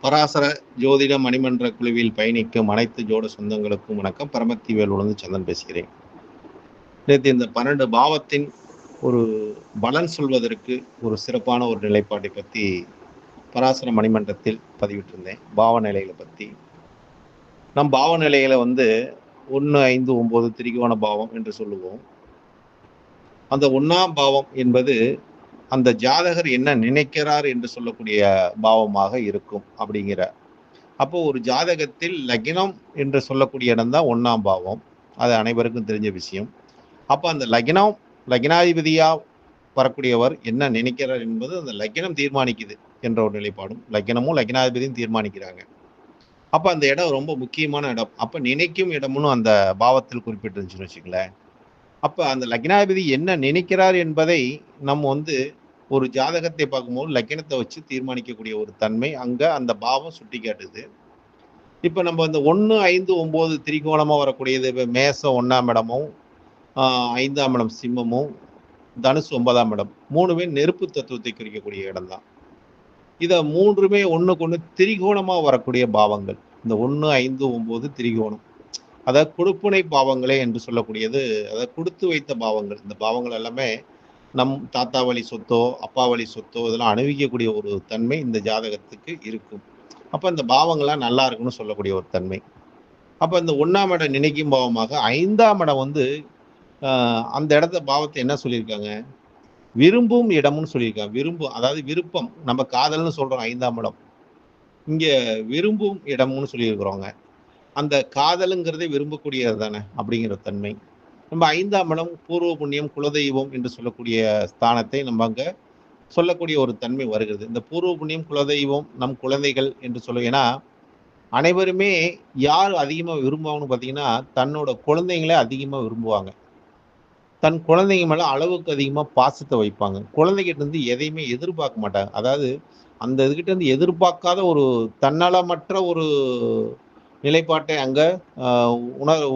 பராசர ஜோதிட மணிமன்ற குழுவில் பயணிக்கும் அனைத்து ஜோட சொந்தங்களுக்கும் வணக்கம். பரமத்திவேலுடன் சந்தன் பேசுகிறேன். நேற்று இந்த 12 பாவத்தின் ஒரு பலன் சொல்வதற்கு ஒரு சிறப்பான ஒரு நிலைப்பாட்டை பற்றி பராசர மணிமன்றத்தில் பதிவிட்டிருந்தேன். பாவ நிலைகளை பற்றி நம் பாவ நிலைகளை 1, 5, 9 திரிகோண பாவம் என்று சொல்லுவோம். அந்த 1ஆம் பாவம் என்பது அந்த ஜாதகர் என்ன நினைக்கிறார் என்று சொல்லக்கூடிய பாவமாக இருக்கும் அப்படிங்கிற. அப்போ ஒரு ஜாதகத்தில் லக்னம் என்று சொல்லக்கூடிய இடம் தான் 1ஆம் பாவம். அது அனைவருக்கும் தெரிஞ்ச விஷயம். அப்போ அந்த லக்னாதிபதியா வரக்கூடியவர் என்ன நினைக்கிறார் என்பது அந்த லக்னம் தீர்மானிக்குது என்ற ஒரு நிலைப்பாடும், லக்னமும் லக்னாதிபதியும் தீர்மானிக்கிறாங்க. அப்போ அந்த இடம் ரொம்ப முக்கியமான இடம். அப்போ நினைக்கும் இடம்னு அந்த பாவத்தில் குறிப்பிட்டிருந்துச்சுன்னு வச்சுங்களேன். அப்போ அந்த லக்னாதிபதி என்ன நினைக்கிறார் என்பதை நம்ம ஒரு ஜாதகத்தை பார்க்கும்போது லக்னத்தை வச்சு தீர்மானிக்கக்கூடிய ஒரு தன்மை அங்க அந்த பாவம் சுட்டி காட்டுது. இப்ப நம்ம இந்த 1, 5, 9 திரிகோணமா வரக்கூடியது மேசம் 1ஆம் இடமும், 5ஆம் இடம் சிம்மமும், தனுசு 9ஆம் இடம் 3மே நெருப்பு தத்துவத்தை குறிக்கக்கூடிய இடம் தான். இத 3மே ஒண்ணுக்கு ஒண்ணு திரிகோணமா வரக்கூடிய பாவங்கள். இந்த 1, 5, 9 திரிகோணம். அதாவது கொடுப்புனை பாவங்களே என்று சொல்லக்கூடியது, அதாவது கொடுத்து வைத்த பாவங்கள். இந்த பாவங்கள் எல்லாமே நம் தாத்தா வழி சொத்தோ, அப்பா வழி சொத்தோ இதெல்லாம் அனுபவிக்கக்கூடிய ஒரு தன்மை இந்த ஜாதகத்துக்கு இருக்கும். அப்ப இந்த பாவங்கள்லாம் நல்லா இருக்குன்னு சொல்லக்கூடிய ஒரு தன்மை. அப்ப இந்த 1ஆம் இடம் நினைக்கும் பாவமாக 5ஆம் இடம் அந்த இடத்த பாவத்தை என்ன சொல்லியிருக்காங்க, விரும்பும் இடம்னு சொல்லியிருக்காங்க. அதாவது விருப்பம். நம்ம காதல்னு சொல்றோம் 5ஆம் இடம். இங்க விரும்பும் இடம்னு சொல்லியிருக்கிறோங்க. அந்த காதலுங்கிறதே விரும்பக்கூடியது தானே அப்படிங்கிற தன்மை. நம்ம 5ஆம் இடம் பூர்வ புண்ணியம், குலதெய்வம் என்று சொல்லக்கூடிய ஸ்தானத்தை நம்ம அங்க சொல்லக்கூடிய ஒரு தன்மை வருகிறது. இந்த பூர்வ புண்ணியம், குலதெய்வம், நம் குழந்தைகள் என்று சொல்ல, ஏன்னா அனைவருமே யார் அதிகமா விரும்புவாங்கன்னு பார்த்தீங்கன்னா, தன்னோட குழந்தைங்கள அதிகமா விரும்புவாங்க. தன் குழந்தைங்க மேல அளவுக்கு அதிகமா பாசத்தை வைப்பாங்க. குழந்தைகிட்ட இருந்து எதையுமே எதிர்பார்க்க மாட்டாங்க. அதாவது அந்த இதுகிட்ட இருந்து எதிர்பார்க்காத ஒரு தன்னலமற்ற ஒரு நிலைப்பாட்டை அங்க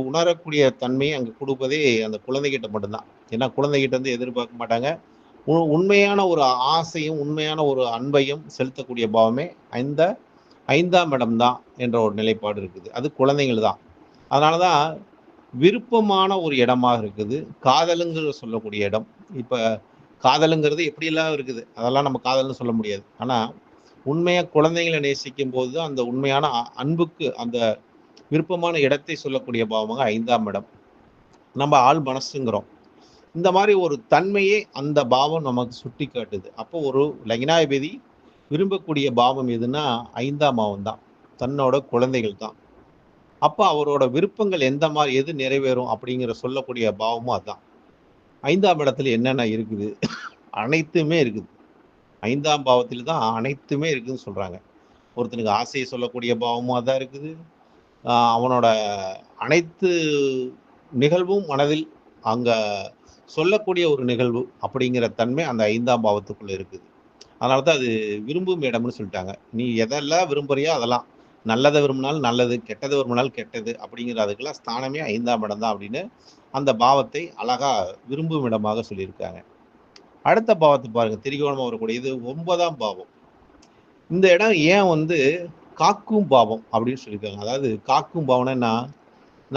உணரக்கூடிய தன்மையை அங்க கொடுப்பதே அந்த குழந்தைகிட்ட மட்டும்தான். ஏன்னா குழந்தைகிட்ட இருந்து எதிர்பார்க்க மாட்டாங்க. உண்மையான ஒரு ஆசையும், உண்மையான ஒரு அன்பையும் செலுத்தக்கூடிய பாவமே இந்த 5ஆம் இடம் தான் என்ற ஒரு நிலைப்பாடு இருக்குது. அது குழந்தைகள் தான். அதனாலதான் விருப்பமான ஒரு இடமாக இருக்குது. காதலுங்கிற சொல்லக்கூடிய இடம். இப்ப காதலுங்கிறது எப்படியெல்லாம் இருக்குது, அதெல்லாம் நம்ம காதல்னு சொல்ல முடியாது. ஆனா உண்மையா குழந்தைகளை நேசிக்கும் போது அந்த உண்மையான அன்புக்கு அந்த விருப்பமான இடத்தை சொல்லக்கூடிய பாவமாக 5ஆம் இடம். நம்ம ஆள் மனசுங்கிறோம். இந்த மாதிரி ஒரு தன்மையே அந்த பாவம் நமக்கு சுட்டி காட்டுது. அப்போ ஒரு லக்னாதிபதி விரும்பக்கூடிய பாவம் எதுன்னா 5ஆம் பாவம் தான். தன்னோட குழந்தைகள் தான். அப்ப அவரோட விருப்பங்கள் எந்த மாதிரி எது நிறைவேறும் அப்படிங்கிற சொல்லக்கூடிய பாவமும் அதுதான். 5ஆம் இடத்துல என்னென்ன இருக்குது, அனைத்துமே இருக்குது. 5ஆம் பாவத்தில் தான் அனைத்துமே இருக்குதுன்னு சொல்றாங்க. ஒருத்தனுக்கு ஆசையை சொல்லக்கூடிய பாவமும் அதான் இருக்குது. அவனோட அனைத்து நிகழ்வும் மனதில் அங்க சொல்லக்கூடிய ஒரு நிகழ்வு அப்படிங்கிற தன்மை அந்த 5ஆம் பாவத்துக்குள்ள இருக்குது. அதனால தான் அது விரும்பும் இடம்னு சொல்லிட்டாங்க. நீ எதெல்லாம் விரும்புறியோ அதெல்லாம், நல்லதை விரும்பினாலும் நல்லது, கெட்டதை விரும்பினாலும் கெட்டது அப்படிங்கிற அதுக்கெல்லாம் ஸ்தானமே 5ஆம் இடம் தான் அப்படின்னு அந்த பாவத்தை அழகா விரும்பும் இடமாக சொல்லியிருக்காங்க. அடுத்த பாவத்தை பாருங்க, திரிகோணமா வரக்கூடியது 9ஆம் பாவம். இந்த இடம் ஏன் காக்கும் பாவம் அப்படின்னு சொல்லியிருக்காங்க. அதாவது காக்கும் பாவம்னா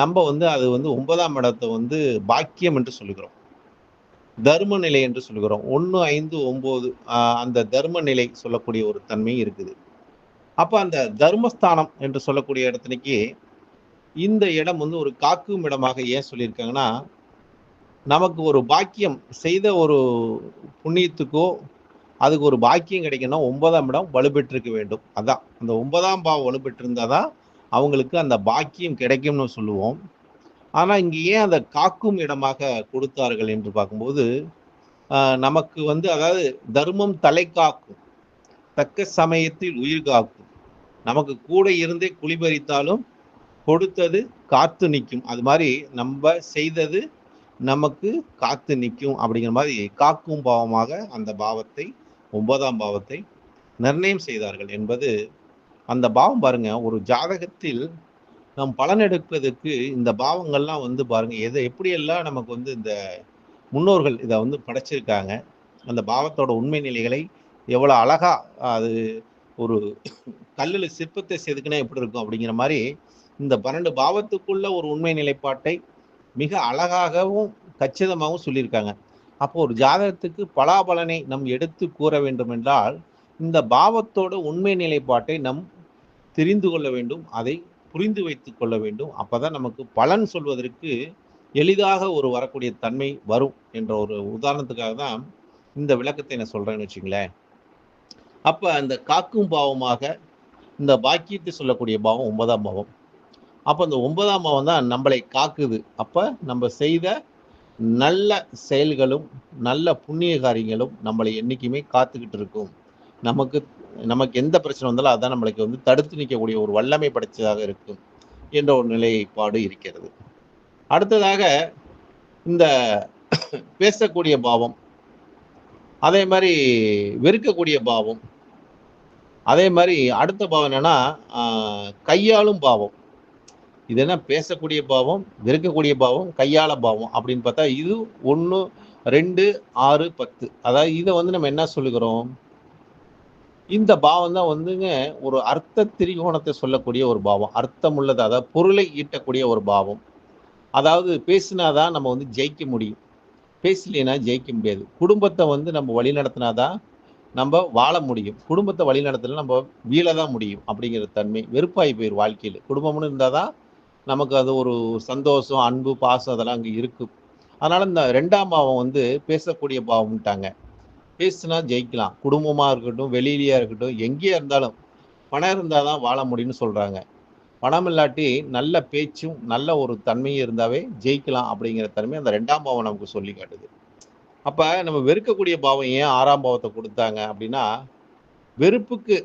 நம்ம அது 9ஆம் இடத்தை பாக்கியம் என்று சொல்லுகிறோம், தர்ம நிலை என்று சொல்லுகிறோம். 1, 5, 9 அந்த தர்ம நிலை சொல்லக்கூடிய ஒரு தன்மை இருக்குது. அப்ப அந்த தர்மஸ்தானம் என்று சொல்லக்கூடிய இடத்துக்கு இந்த இடம் ஒரு காக்கும் இடமாக ஏன் சொல்லியிருக்காங்கன்னா, நமக்கு ஒரு பாக்கியம் செய்த ஒரு புண்ணியத்துக்கோ அதுக்கு ஒரு பாக்கியம் கிடைக்கணும், 9ஆம் இடம் வலுப்பெற்றிருக்க வேண்டும். அதான் அந்த 9ஆம் பாவம் வலுப்பெற்றிருந்தாதான் அவங்களுக்கு அந்த பாக்கியம் கிடைக்கும்னு சொல்லுவோம். ஆனா இங்க ஏன் அந்த காக்கும் இடமாக கொடுத்தார்கள் என்று பார்க்கும்போது, நமக்கு அதாவது தர்மம் தலை காக்கும், தக்க சமயத்தில் உயிர் காக்கும். நமக்கு கூட இருந்தே குளிபறித்தாலும் கொடுத்தது காத்து நிற்கும். அது மாதிரி நம்ம செய்தது நமக்கு காத்து நிற்கும் அப்படிங்கிற மாதிரி காக்கும் பாவமாக அந்த பாவத்தை, 9ஆம் பாவத்தை நிர்ணயம் செய்தார்கள் என்பது அந்த பாவம். பாருங்க, ஒரு ஜாதகத்தில் நம் பலன் எடுப்பதற்கு இந்த பாவங்கள்லாம் பாருங்க எதை எப்படியெல்லாம் நமக்கு இந்த முன்னோர்கள் இதை படைச்சிருக்காங்க. அந்த பாவத்தோட உண்மை நிலைகளை எவ்வளவு அழகா அது ஒரு கல்லுல சிற்பத்தை செதுக்குனா எப்படி இருக்கும் அப்படிங்கிற மாதிரி இந்த 12 பாவத்துக்குள்ள ஒரு உண்மை நிலைப்பாட்டை மிக அழகாகவும் கச்சிதமாகவும் சொல்லியிருக்காங்க. அப்போ ஒரு ஜாதகத்துக்கு பலாபலனை நம் எடுத்து கூற வேண்டும் என்றால் இந்த பாவத்தோட உண்மை நிலைப்பாட்டை நம் தெரிந்து கொள்ள வேண்டும், அதை புரிந்து வைத்துக் கொள்ள வேண்டும். அப்பதான் நமக்கு பலன் சொல்வதற்கு எளிதாக ஒரு வரக்கூடிய தன்மை வரும் என்ற ஒரு உதாரணத்துக்காக தான் இந்த விளக்கத்தை நான் சொல்றேன்னு வச்சுங்களேன். அப்ப அந்த காக்கும் பாவமாக இந்த பாக்கியத்தை சொல்லக்கூடிய பாவம் 9ஆம் பாவம். அப்ப அந்த 9ஆம் பாவம் தான் நம்மளை காக்குது. அப்ப நம்ம செய்த நல்ல செயல்களும் நல்ல புண்ணிய காரியங்களும் நம்மளை என்னைக்குமே காத்துக்கிட்டு இருக்கும். நமக்கு நமக்கு எந்த பிரச்சனை வந்தாலும் அதான் நம்மளுக்கு வந்து தடுத்து நிற்கக்கூடிய ஒரு வல்லமை படைச்சதாக இருக்கும் என்ற ஒரு நிலைப்பாடு இருக்கிறது. அடுத்ததாக இந்த பேசக்கூடிய பாவம், அதே மாதிரி வெறுக்கக்கூடிய பாவம், அதே மாதிரி அடுத்த பாவம் என்னன்னா கையாளும் பாவம். இது என்ன பேசக்கூடிய பாவம், வெறுக்கக்கூடிய பாவம், கையாள பாவம் அப்படின்னு பார்த்தா இது 1, 2, 6, 10. அதாவது இதை வந்து நம்ம என்ன சொல்லுகிறோம், இந்த பாவம் தான் வந்துங்க ஒரு அர்த்த திரிகோணத்தை சொல்லக்கூடிய ஒரு பாவம். அர்த்தம் உள்ளது, அதாவது பொருளை ஈட்டக்கூடிய ஒரு பாவம். அதாவது பேசினாதான் நம்ம வந்து ஜெயிக்க முடியும், பேசலைன்னா ஜெயிக்க முடியாது. குடும்பத்தை வந்து நம்ம வழி நடத்தினாதான் நம்ம வாழ முடியும், குடும்பத்தை வழி நடத்தல நம்ம வீழதான் முடியும் அப்படிங்கிற தன்மை வெறுப்பாகி போயிடும் வாழ்க்கையில். குடும்பம்னு இருந்தால் தான் நமக்கு அது ஒரு சந்தோஷம், அன்பு, பாசம் அதெல்லாம் அங்கே இருக்கும். அதனால இந்த 2ஆம் பாவம் வந்து பேசக்கூடிய பாவம்ட்டாங்க. பேசுனா ஜெயிக்கலாம், குடும்பமா இருக்கட்டும், வெளியிலயா இருக்கட்டும், எங்கேயா இருந்தாலும் பணம் இருந்தால் தான் வாழ முடியும்னு சொல்றாங்க. பணம் இல்லாட்டி நல்ல பேச்சும் நல்ல ஒரு தன்மையும் இருந்தாவே ஜெயிக்கலாம் அப்படிங்கிற தன்மை அந்த 2ஆம் பாவம் நமக்கு சொல்லி காட்டுது. அப்ப நம்ம வெறுக்கக்கூடிய பாவம் ஏன் 6ஆம் பாவத்தை கொடுத்தாங்க அப்படின்னா, வெறுப்புக்கு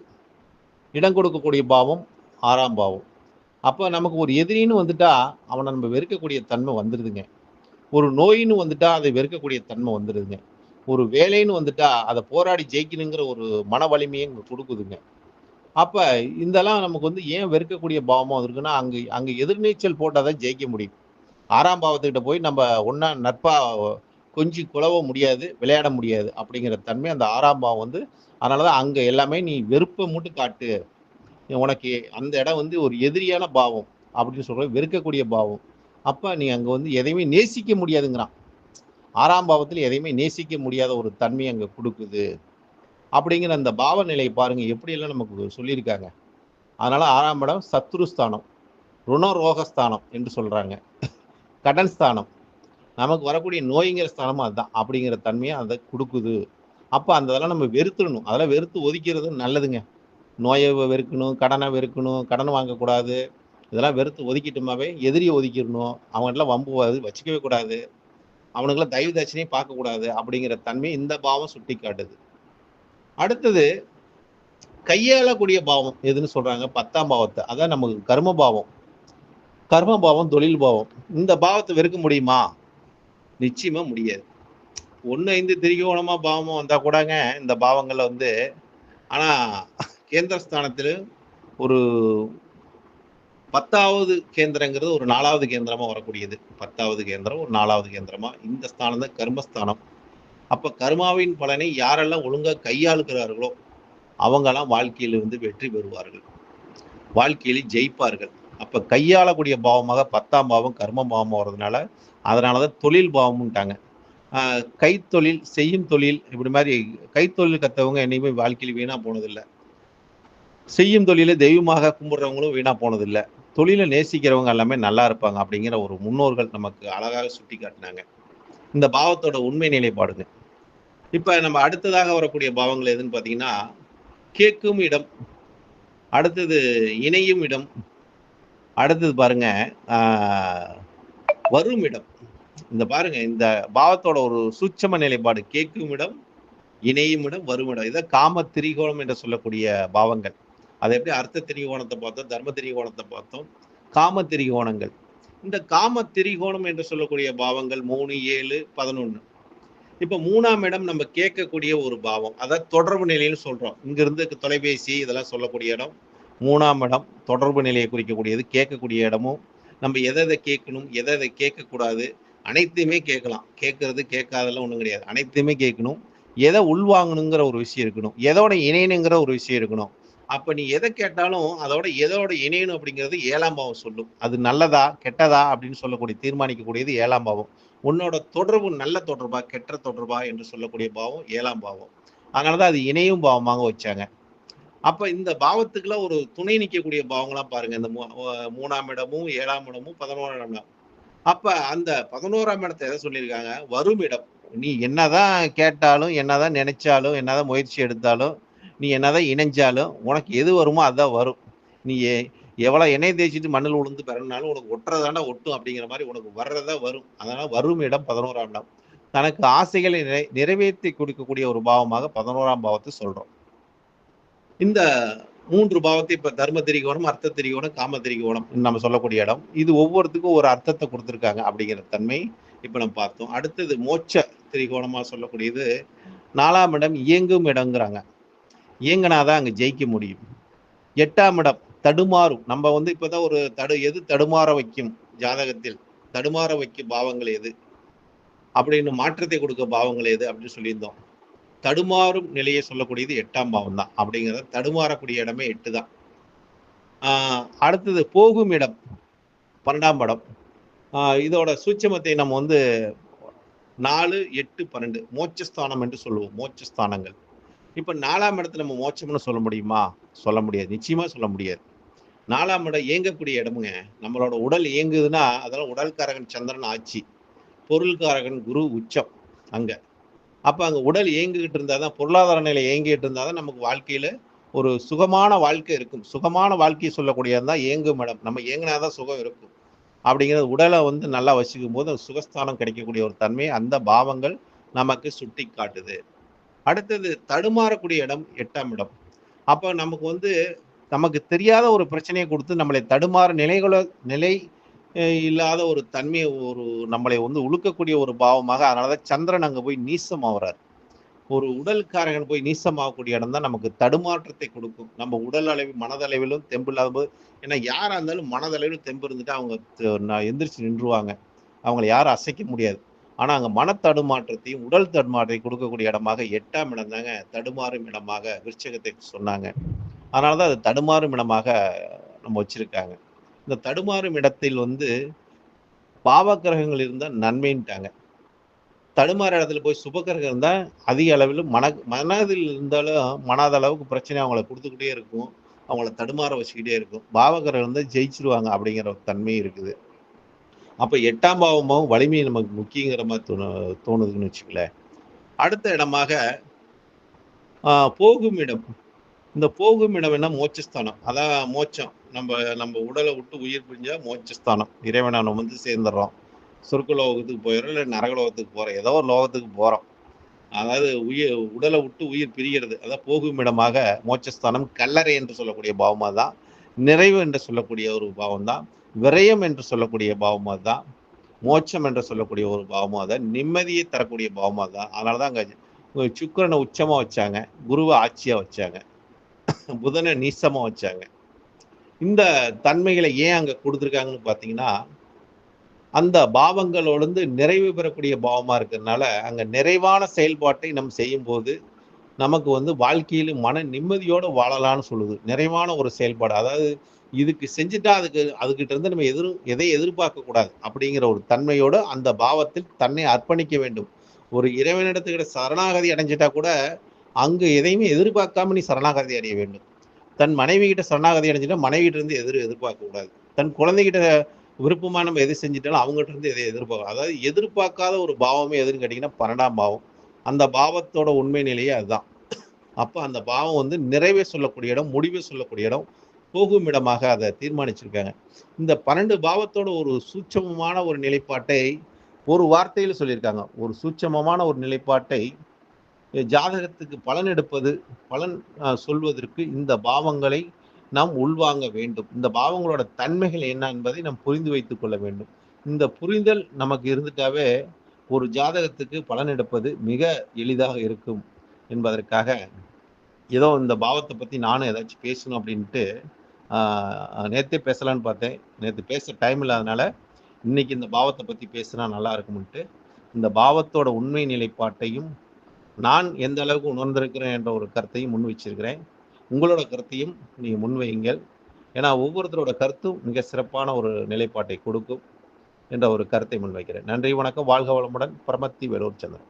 இடம் கொடுக்கக்கூடிய பாவம் 6ஆம் பாவம். அப்ப நமக்கு ஒரு எதிரின்னு வந்துட்டா அவனை நம்ம வெறுக்கக்கூடிய தன்மை வந்துடுதுங்க. ஒரு நோயின்னு வந்துட்டா அதை வெறுக்கக்கூடிய தன்மை வந்துடுதுங்க. ஒரு வேலைன்னு வந்துட்டா அதை போராடி ஜெயிக்கணுங்கிற ஒரு மன வலிமையை கொடுக்குதுங்க. அப்ப இதெல்லாம் நமக்கு வந்து ஏன் வெறுக்கக்கூடிய பாவமா இருக்குன்னா, அங்க எதிர்நீச்சல் போட்டாதான் ஜெயிக்க முடியும். 6ஆம் பாவத்துக்கிட்ட போய் நம்ம ஒன்னா நட்பா கொஞ்சி குழவ முடியாது, விளையாட முடியாது அப்படிங்கிற தன்மை அந்த 6ஆம் பாவம் வந்து. அதனாலதான் அங்க எல்லாமே நீ வெறுப்பை மட்டும் காட்டு, உனக்கு அந்த இடம் வந்து ஒரு எதிரியான பாவம் அப்படின்னு சொல்ற, வெறுக்கக்கூடிய பாவம். அப்ப நீ அங்க வந்து எதையுமே நேசிக்க முடியாதுங்கிறான். 6ஆம் பாவத்தில் எதையுமே நேசிக்க முடியாத ஒரு தன்மை அங்க கொடுக்குது அப்படிங்கிற அந்த பாவ நிலையை பாருங்க எப்படி எல்லாம் நமக்கு சொல்லியிருக்காங்க. அதனால 6ஆம் இடம் சத்ருஸ்தானம், ருணரோகஸ்தானம் என்று சொல்றாங்க, கடன் ஸ்தானம், நமக்கு வரக்கூடிய நோய்ங்கிற ஸ்தானமும் அதுதான் அப்படிங்கிற தன்மையை அதை கொடுக்குது. அப்ப அந்த இதெல்லாம் நம்ம வெறுத்துடணும், அதெல்லாம் வெறுத்து ஒதுக்கிறது நல்லதுங்க. நோயை வெறுக்கணும், கடனை வெறுக்கணும், கடன் வாங்கக்கூடாது, இதெல்லாம் வெறுத்து ஒதுக்கிட்டோமாவே எதிரியை ஒதுக்கிடணும், அவங்கெல்லாம் வம்பு வச்சுக்கவே கூடாது, அவனுக்கெல்லாம் தயவு தாட்சினையும் பார்க்கக்கூடாது அப்படிங்கிற தன்மை இந்த பாவம் சுட்டி காட்டுது. அடுத்தது கையாளக்கூடிய பாவம் எதுன்னு சொல்றாங்க, 10ஆம் பாவத்தை. அதான் நமக்கு கர்ம பாவம். கர்ம பாவம் தொழில் பாவம். இந்த பாவத்தை வெறுக்க முடியுமா? நிச்சயமா முடியாது. 1, 5 திரிகோணமா பாவமா வந்தா கூடங்க இந்த பாவங்கள்ல வந்து, ஆனா கேந்திர ஸ்தானத்துல ஒரு 10வது கேந்திரங்கிறது ஒரு 4வது கேந்திரமா வரக்கூடியது. 10வது கேந்திரம் ஒரு 4வது கேந்திரமா இந்த ஸ்தானம் தான் கர்மஸ்தானம். அப்ப கர்மாவின் பலனை யாரெல்லாம் ஒழுங்கா கையாளுகிறார்களோ அவங்கெல்லாம் வாழ்க்கையில வந்து வெற்றி பெறுவார்கள், வாழ்க்கையில ஜெயிப்பார்கள். அப்ப கையாளக்கூடிய பாவமாக 10ஆம் பாவம் கர்ம பாவமா வர்றதுனால அதனாலதான் தொழில் பாவம்ட்டாங்க. கைத்தொழில் செய்யும் தொழில் இப்படி மாதிரி கைத்தொழில் கத்தவங்க என்னைக்குமே வாழ்க்கையில் வீணா போனதில்லை, செய்யும் தொழிலை தெய்வமாக கும்பிடுறவங்களும் வீணா போனதில்லை, தொழிலை நேசிக்கிறவங்க எல்லாமே நல்லா இருப்பாங்க அப்படிங்கிற ஒரு முன்னோர்கள் நமக்கு அழகாக சுட்டி காட்டினாங்க. இந்த பாவத்தோட உண்மை நிலைப்பாடுங்க. இப்ப நம்ம அடுத்ததாக வரக்கூடிய பாவங்கள் எதுன்னு பாத்தீங்கன்னா, கேட்கும் இடம், அடுத்தது இணையும் இடம், அடுத்தது பாருங்க வரும் இடம். இந்த பாருங்க இந்த பாவத்தோட ஒரு சூட்சம நிலைப்பாடு, கேட்கும் இடம், இணையும் இடம், வரும் இடம். இதை காம திரிகோணம் என்று சொல்லக்கூடிய பாவங்கள். அதை எப்படி அர்த்த திரிகோணத்தை பார்த்தோம், தர்ம திரிகோணத்தை பார்த்தோம், காம திரிகோணங்கள். இந்த காம திரிகோணம் என்று சொல்லக்கூடிய பாவங்கள் 3, 7, 11. இப்ப 3ஆம் இடம் நம்ம கேட்கக்கூடிய ஒரு பாவம், அதாவது தொடர்பு நிலைன்னு சொல்றோம். இங்க இருந்து தொலைபேசி இதெல்லாம் சொல்லக்கூடிய இடம் 3ஆம் இடம், தொடர்பு நிலையை குறிக்கக்கூடியது. கேட்கக்கூடிய இடமும் நம்ம எதை கேட்கணும், எதை கேட்கக்கூடாது, அனைத்தையுமே கேட்கலாம். கேட்கறது கேட்காதெல்லாம் ஒண்ணும் கிடையாது, அனைத்தையுமே கேட்கணும். எதை உள்வாங்கணுங்கிற ஒரு விஷயம் இருக்கணும், எதோட இணையணுங்கிற ஒரு விஷயம் இருக்கணும். அப்ப நீ எத கேட்டாலும் அதோட எதோட இணையணும் அப்படிங்கிறது 7ஆம் பாவம் சொல்லும். அது நல்லதா, கெட்டதா அப்படின்னு சொல்லக்கூடிய தீர்மானிக்கக்கூடியது 7ஆம் பாவம். உன்னோட தொடர்பு நல்ல தொடர்பா, கெட்ட தொடர்பா என்று சொல்லக்கூடிய பாவம் 7ஆம் பாவம். அதனால தான் அது இணையும் பாவமாக வச்சாங்க. அப்ப இந்த பாவத்துக்குலாம் ஒரு துணை நிக்கக்கூடிய பாவங்களா பாருங்க. இந்த 3ஆம் இடமும், 7ஆம் இடமும், 11ஆம் இடம். அப்ப அந்த 11ஆம் இடத்த எத சொல்லியிருக்காங்க? வரும் இடம். நீ என்னதான் கேட்டாலும், என்னதான் நெனைச்சாலும், என்னதான் முயற்சி எடுத்தாலும், நீ என்னதான் இணைஞ்சாலும், உனக்கு எது வருமோ அதான் வரும். நீ எவ்வளோ எண்ணெய் தேய்ச்சுட்டு மண்ணுல விழுந்து பிறந்தாலும் உனக்கு ஒட்டுறதாண்டா ஒட்டும் அப்படிங்கிற மாரி உனக்கு வர்றதா வரும். அதனால வரும் இடம் 11ஆம் இடம். தனக்கு ஆசைகளை நிறைவேத்தி கொடுக்கக்கூடிய ஒரு பாவமாக 11ஆம் பாவத்த சொல்றோம். இந்த 3 பாவத்தை இப்ப தர்ம திரிகோணம், அர்த்த திரிகோணம், காம திரிகோணம் நம்ம சொல்லக்கூடிய இடம். இது ஒவ்வொருத்துக்கும் ஒரு அர்த்தத்த குடுத்திருக்காங்க அப்படிங்கிற தன்மை இப்ப நம்ம பார்த்தோம். அடுத்தது மோட்ச திரிகோணமா சொல்லக்கூடியது 4ஆம் இடம் இயங்கும் இடம்ங்கிறாங்க. இயங்குனா தான் அங்க ஜெயிக்க முடியும். 8ஆம் இடம் தடுமாறும். நம்ம வந்து இப்பதான் ஒரு எது தடுமாற வைக்கும் ஜாதகத்தில்? தடுமாற வைக்கும் பாவங்கள் எது? அப்படின்னு மாற்றத்தை கொடுக்க பாவங்கள் எது? அப்படின்னு சொல்லியிருந்தோம். தடுமாறும் நிலையை சொல்லக்கூடியது 8ஆம் பாவம் தான். அப்படிங்கிறத தடுமாறக்கூடிய இடமே 8 தான். அடுத்தது போகும் இடம் 12ஆம் இடம். இதோட சூட்சமத்தை நம்ம வந்து 4, 8, 12 மோட்சஸ்தானம் என்று சொல்லுவோம். மோட்சஸ்தானங்கள். இப்ப 4ஆம் இடத்துல நம்ம மோட்சம்னு சொல்ல முடியுமா? சொல்ல முடியாது. நிச்சயமா சொல்ல முடியாது. 4ஆம் இடம் இயங்கக்கூடிய இடமுங்க. நம்மளோட உடல் இயங்குதுன்னா, அதெல்லாம் உடல்காரகன் சந்திரன் ஆட்சி. பொருள்காரகன் குரு உச்சம் அங்க. அப்ப அங்க உடல் இயங்கிக்கிட்டு இருந்தா தான், பொருளாதார நிலை இயங்கிட்டு இருந்தா தான் நமக்கு வாழ்க்கையில ஒரு சுகமான வாழ்க்கை இருக்கும். சுகமான வாழ்க்கை சொல்லக்கூடியது தான் இயங்கும் இடம். நம்ம இயங்கினா தான் சுகம் இருக்கும். அப்படிங்கிறது உடலை வந்து நல்லா வச்சுக்கும் போது சுகஸ்தானம் கிடைக்கக்கூடிய ஒரு தன்மை அந்த பாவங்கள் நமக்கு சுட்டி காட்டுது. அடுத்தது தடுமாறக்கூடிய இடம் 8ஆம் இடம். அப்ப நமக்கு வந்து நமக்கு தெரியாத ஒரு பிரச்சனையை கொடுத்து நம்மளை தடுமாற நிலை இல்லாத ஒரு தன்மையை நம்மளை வந்து உழுக்கக்கூடிய ஒரு பாவமாக, அதனாலதான் சந்திரன் அங்க போய் நீசமாகறார். ஒரு உடல்காரகன் போய் நீசமாகக்கூடிய இடம் தான் நமக்கு தடுமாற்றத்தை கொடுக்கும். நம்ம உடல் அளவில் மனதளவிலும் தெம்பு இல்லாத போது, ஏன்னா யாரா இருந்தாலும் மனதளவிலும் தெம்பு இருந்துட்டு அவங்க எந்திரிச்சு நின்றுவாங்க. அவங்களை யாரும் அசைக்க முடியாது. ஆனா அங்க மனத்தடுமாற்றத்தையும் உடல் தடுமாற்றத்தையும் கொடுக்கக்கூடிய இடமாக 8ஆம் இடம் தாங்க தடுமாறும் இடமாக விருச்சகத்தை சொன்னாங்க. அதனாலதான் அது தடுமாறும் இடமாக நம்ம வச்சிருக்காங்க. இந்த தடுமாறும் இடத்தில் வந்து பாவக்கிரகங்கள் இருந்தா நன்மைன்ட்டாங்க. தடுமாற இடத்துல போய் சுபக்கிரகம் இருந்தா அதிக அளவில் மனதில் இருந்தாலும் மனாத அளவுக்கு பிரச்சனை அவங்கள கொடுத்துக்கிட்டே இருக்கும். அவங்கள தடுமாற வச்சுக்கிட்டே இருக்கும். பாவகிரகம் இருந்தா ஜெயிச்சிருவாங்க அப்படிங்கிற ஒரு தன்மை இருக்குது. அப்ப 8ஆம் பாவமும் வலிமை நமக்கு முக்கியங்கிற மாதிரி தோணுதுன்னு வச்சுங்களேன். அடுத்த இடமாக போகும் இடம். இந்த போகும் இடம் என்ன மோட்சஸ்தானம். அதான் மோட்சம். நம்ம உடலை விட்டு உயிர் பிரிஞ்சா மோட்சஸ்தானம். இறைவனை நம்ம வந்து சேர்ந்துடுறோம். சொர்க்க லோகத்துக்கு போயிடும், இல்லை நரகலோகத்துக்கு போறோம். ஏதோ ஒரு லோகத்துக்கு போறோம். அதாவது உடலை விட்டு உயிர் பிரிகிறது. அதான் போகும் இடமாக மோட்சஸ்தானம் கல்லறை என்று சொல்லக்கூடிய பாவமா தான். நிறைவு என்று சொல்லக்கூடிய ஒரு பாவம் தான். விரயம் என்று சொல்லக்கூடிய பாவமா தான். மோட்சம் என்று சொல்லக்கூடிய ஒரு பாவமா தான். நிம்மதியை தரக்கூடிய பாவமா தான். அதனாலதான் அங்க சுக்கிரனை உச்சமா வச்சாங்க, குருவை ஆட்சியா வச்சாங்க, புதனை நீசமா வச்சாங்க. இந்த தன்மைகளை ஏன் அங்க கொடுத்துருக்காங்கன்னு பாத்தீங்கன்னா, அந்த பாவங்களோடு நிறைவு பெறக்கூடிய பாவமா இருக்கிறதுனால அங்க நிறைவான செயல்பாட்டை நம்ம செய்யும் போது நமக்கு வந்து வாழ்க்கையில மன நிம்மதியோட வாழலாம்னு சொல்லுது. நிறைவான ஒரு செயல்பாடு. அதாவது இதுக்கு செஞ்சுட்டா அதுகிட்ட இருந்து நம்ம எதை எதிர்பார்க்க கூடாது அப்படிங்கிற ஒரு தன்மையோடு அந்த பாவத்தில் தன்னை அர்ப்பணிக்க வேண்டும். ஒரு இறைவனிடத்துக்கிட்ட சரணாகதி அடைஞ்சிட்டா கூட அங்கு எதையுமே எதிர்பார்க்காம நீ சரணாகதி அடைய வேண்டும். தன் மனைவி கிட்ட சரணாகதி அடைஞ்சிட்டா மனைவி கிட்ட இருந்து எதிர்பார்க்க கூடாது. தன் குழந்தைகிட்ட விருப்பமா நம்ம எது செஞ்சுட்டாலும் அவங்ககிட்ட இருந்து எதை எதிர்பார்க்க, அதாவது எதிர்பார்க்காத ஒரு பாவமே எதுன்னு கேட்டீங்கன்னா 12ஆம் பாவம். அந்த பாவத்தோட உண்மை நிலையே அதுதான். அப்ப அந்த பாவம் வந்து நிறைவே சொல்லக்கூடிய இடம், முடிவை சொல்லக்கூடிய இடம், போகும் இடமாக அதை தீர்மானிச்சிருக்காங்க. இந்த 12 பாவத்தோட ஒரு சூட்சமமான ஒரு நிலைப்பாட்டை ஒரு வார்த்தையில் சொல்லியிருக்காங்க. ஒரு சூட்சமமான ஒரு நிலைப்பாட்டை ஜாதகத்துக்கு பலன் எடுப்பது, பலன் சொல்வதற்கு இந்த பாவங்களை நாம் உள்வாங்க வேண்டும். இந்த பாவங்களோட தன்மைகள் என்ன என்பதை நாம் புரிந்து வைத்துக் கொள்ள வேண்டும். இந்த புரிதல் நமக்கு இருந்துட்டாவே ஒரு ஜாதகத்துக்கு பலன் எடுப்பது மிக எளிதாக இருக்கும் என்பதற்காக ஏதோ இந்த பாவத்தை பத்தி நானும் ஏதாச்சும் பேசணும் அப்படின்ட்டு நேத்தே பேசலான்னு பார்த்தேன். நேற்று பேச டைம் இல்லாதனால இன்னைக்கு இந்த பாவத்தை பத்தி பேசினா நல்லா இருக்கும்ட்டு இந்த பாவத்தோட உண்மை நிலைப்பாட்டையும் நான் எந்த அளவுக்கு உணர்ந்திருக்கிறேன் என்ற ஒரு கருத்தையும் முன் வச்சிருக்கிறேன். உங்களோட கருத்தையும் நீங்கள் முன்வையுங்கள். ஏன்னா ஒவ்வொருத்தரோட கருத்தும் மிக சிறப்பான ஒரு நிலைப்பாட்டை கொடுக்கும் என்ற ஒரு கருத்தை முன்வைக்கிறேன். நன்றி, வணக்கம். வாழ்க வளமுடன். பரமத்தி வேலூர் சந்திரன்.